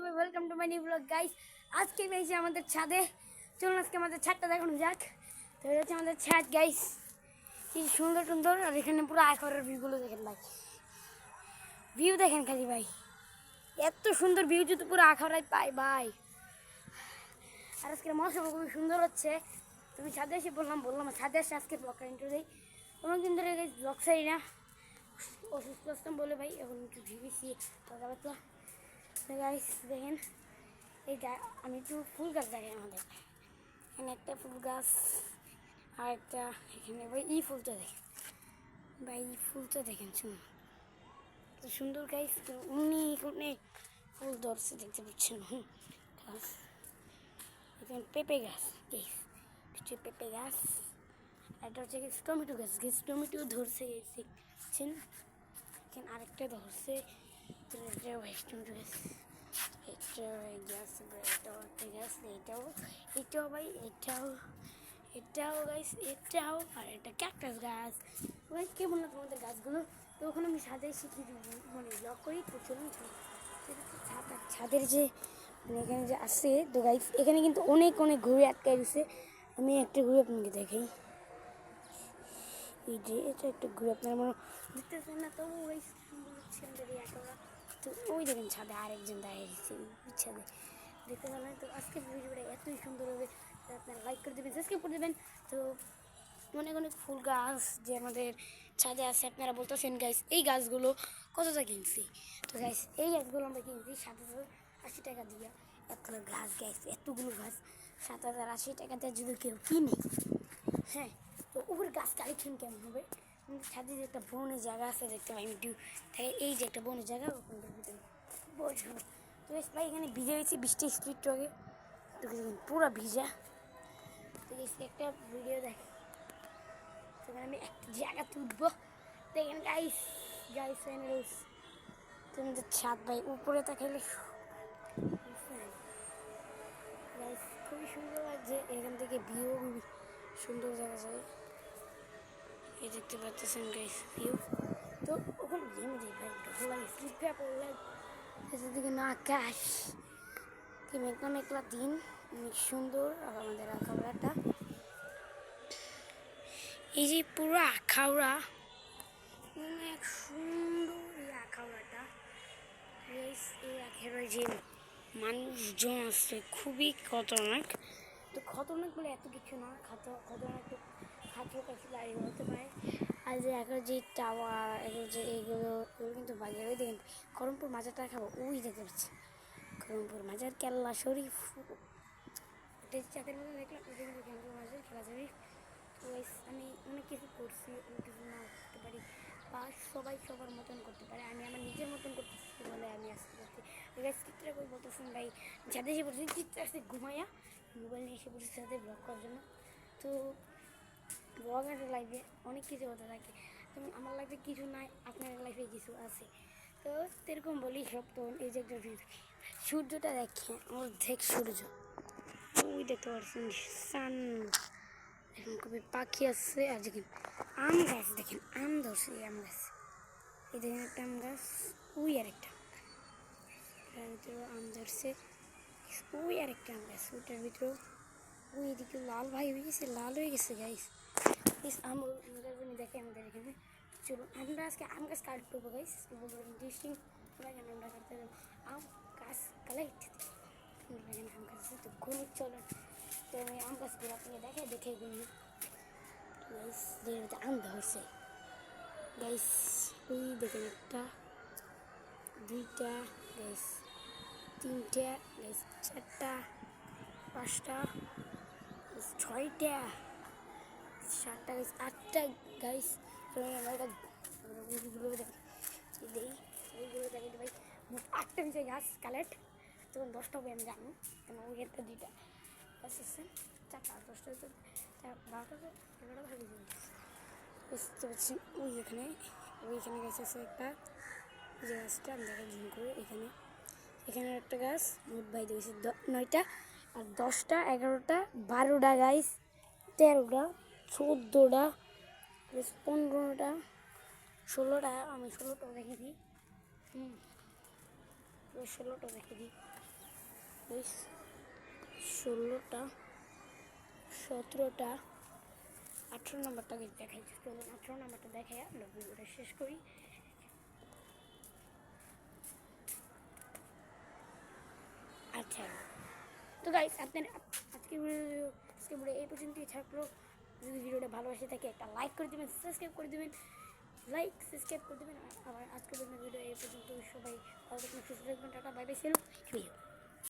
সবাই welcome to my new blog guys. আজকে পেয়েছি আমাদের ছাদে। চলুন আজকে আমাদের ছাদটা দেখানো যাক। তো এটা হচ্ছে আমাদের ছাদ গাইস, কি সুন্দর সুন্দর। আর এখানে পুরো আখরের ভিউগুলো দেখেন ভাই, ভিউ দেখেন খালি ভাই, এত সুন্দর ভিউ যদি পুরো আখরাই পাই ভাই। আর আজকে মৌসুম খুবই সুন্দর হচ্ছে। তুমি ছাদে এসে বললাম ছাদে এসে আজকে ব্লগটা ইন্টারভিউ দিই। অনেকদিন ধরে গাইস ব্লগ চাই না, অসুস্থ আসতাম বলে ভাই এখন একটু ভিবেছি কথা বার্তা। গাইস দেখেন এইটা আমি একটু ফুল গাছ দেখাই আমাদের এখানে একটা ফুল গাছ, আর একটা এখানে ভাই এই ফুলটা দেখেন ভাই, এই ফুলটা দেখেন শুনুন তো সুন্দর গাইস। অনেক অনেক ফুল ধরছে দেখতে পাচ্ছেন গাছ। এখানে পেঁপে গাছ গাইস, কিছু পেঁপে গাছ। এটা হচ্ছে টমেটো গাছ গাছ, টমেটো ধরছে দেখছেন। এখানে আরেকটা ধরছে টমেটো গাছ। এটাও ভাই, এটাও গাইস, এটাও। আর এটা ক্যাকটাস গাছ ভাই। কেমন না তোমাদের গাছগুলো? তো ওখানে আমি ছাদে শিখিয়ে দিব মানে ব্লগ করি। তো চলুন ছাদের যে মানে এখানে যে আসছে তো গাইস, এখানে কিন্তু অনেক অনেক ঘুরে আটকে গেছে। আমি একটা ঘুরে আপনাকে দেখাই, এই যে এটা একটা ঘুরে আপনার মনে দেখতেছেন না। তো ওই তো ওই দেখেন ছাদে আরেকজন দাঁড়িয়ে গেছে ছাদে, দেখতে পারলেন। তো আজকের ভিডিওটা এতই সুন্দর হবে, আপনারা লাইক করে দেবেন, সাবস্ক্রাইব করে দেবেন। তো অনেক অনেক ফুল গাছ যে আমাদের ছাদে আছে। আপনারা বলতেছেন গাইস এই গাছগুলো কতটা কিনছি? তো গাইস এই গাছগুলো আমরা কিনছি 7,080 টাকা দিয়ে। এত গাছ গাইস, এতগুলো গাছ 7,080 টাকাতে যদি কেউ কিনে, হ্যাঁ, তো ওর গাছ কালেকশন কেমন হবে? ছাদে যে একটা বনের জায়গা আছে দেখতে পাই একটু থাকে, এই যে একটা বনের জায়গা ওখানটার ভিতরে বসবো। তো ভাই এখানে ভিজে গেছি 20টা স্পিড আগে, তো পুরো ভিজা। তো একটা ভিডিও দেখে সেখানে আমি একটা জায়গা তুলবো। দেখেন গাইস গাইস ফ্যানেলস, তুমি যে ছাদ ভাই উপরে তাকাইলে গাইস খুবই সুন্দর লাগছে। এখান থেকে ভিউ সুন্দর জায়গা যায়, এই দেখতে পাচ্ছেন গাইস ভিউ। তো ওখানে ঘেমে যাই ভাই, ঢোলাই স্লিপে পড়লাম। সেদিকে না আকাশ, কি মেঘলা মেঘলা দিন, অনেক সুন্দর। আর আমাদের আখাউড়াটা, এই যে পুরো আখাউড়া অনেক সুন্দর। এই আখাউড়াটা এই আখাউড়ার যে মানুষজন আছে খুবই খতরনাক। তো খতরনাক বলে এত কিছু না, খতরনাক তো খাটো কাছে দাঁড়িয়ে হতে পারে। আর যে এখন যে টাওয়ার এখন যে এগুলো কিন্তু বাগের ওই দেখেন করমপুর মাজারটা খাবো, ওই দেখতে পাচ্ছি করমপুর মাজার কেল্লা শরীফ। দেখলাম ওই কিন্তু করমপুর মাজার কেল্লা শরীফ। তো আমি অনেক কিছু করছি, অনেক কিছু না করতে পারি বা সবাই সবার মতন করতে পারে, আমি আমার নিজের মতন করতেছি বলে আমি আসতে করছি। গাছ চিত্রা করে বলতেছেন ভাই যাদের এসে পড়ছি চিত্র আসছে ঘুমাইয়া মোবাইল নিয়ে এসে পড়ছি সাথে ব্লগ করার জন্য। তো ব্লগের লাইফে অনেক কিছু হতে থাকে, যেমন আমার লাইফে কিছু নাই, আপনার লাইফে কিছু আছে। তো এরকম বলি সব। তো এই যে একটা সূর্যটা দেখে অর্ধেক সূর্য, ওই দেখতে পাচ্ছেন সান, এখন খুবই পাখি আছে। আর দেখেন আম গাছ, দেখেন আম ধরছে আম গাছ, এই দেখেন একটা আম গাছ, ওই আরেকটা এটার ভিতরেও আম ধরছে, ওই আরেকটা আম গাছ ওইটার ভিতরেও, ওই এদিকে লাল ভাই হয়ে গেছে, লাল হয়ে গেছে গাইস। আম জন্য দেখে আমাদের এখানে। চলুন আমরা আজকে আম গাছ কালেক্ট করবো গাইস, ইন্টারেস্টিং লাগে আমরা কাটতে আম গাছ কালেক্ট। এখানে আম গাছ আছে, তো ঘুরে চলুন। তো আমি আম গাছগুলো আপনাকে দেখে ঘুরি গাইস। যেটা আম ধরছে গাইস, ওই দেখেন একটা দুইটা গাইস, তিনটা গাইস, চারটা, পাঁচটা, ছয়টা, সাতটা গাইস, আটটা গাইস। ওইগুলো দেখে ভাই মোট 8টা নিচে গাছ কালেক্ট। তখন 10টা হবে আমি জানি, কেন ওই একটা দুইটা গাছ আছে, 4টা 10টা 12টা 11টা ভাবি বুঝতে পারছি। ওইখানে গাছ আছে একটা, যে গাছটা আমি দেখা জুম করে এখানে একটা গাছ মোট ভাই দিয়েছে 9টা, আর 10টা 11টা 12টা গাইস, 13টা 14টা 15টা 16টা, আমি 16টা দেখে দিই। 16টা দেখে দিই গাইস 16টা 17টা 18 নম্বরটা দেখাই। চলুন 18 নম্বরটা দেখাই আমরা ভিডিওটা শেষ করি। আচ্ছা তো গাইস আপনার আজকে ভিডিও এই পর্যন্তই থাকলো। যদি ভিডিওটা ভালোবাসে থাকে একটা লাইক করে দেবেন, সাবস্ক্রাইব করে দেবেন, সাবস্ক্রাইব করে দেবেন। আবার আজকের ভিডিও এই পর্যন্ত। সবাই ভালো থাকবেন, সুস্থ থাকবেন, tata, bye bye, see you.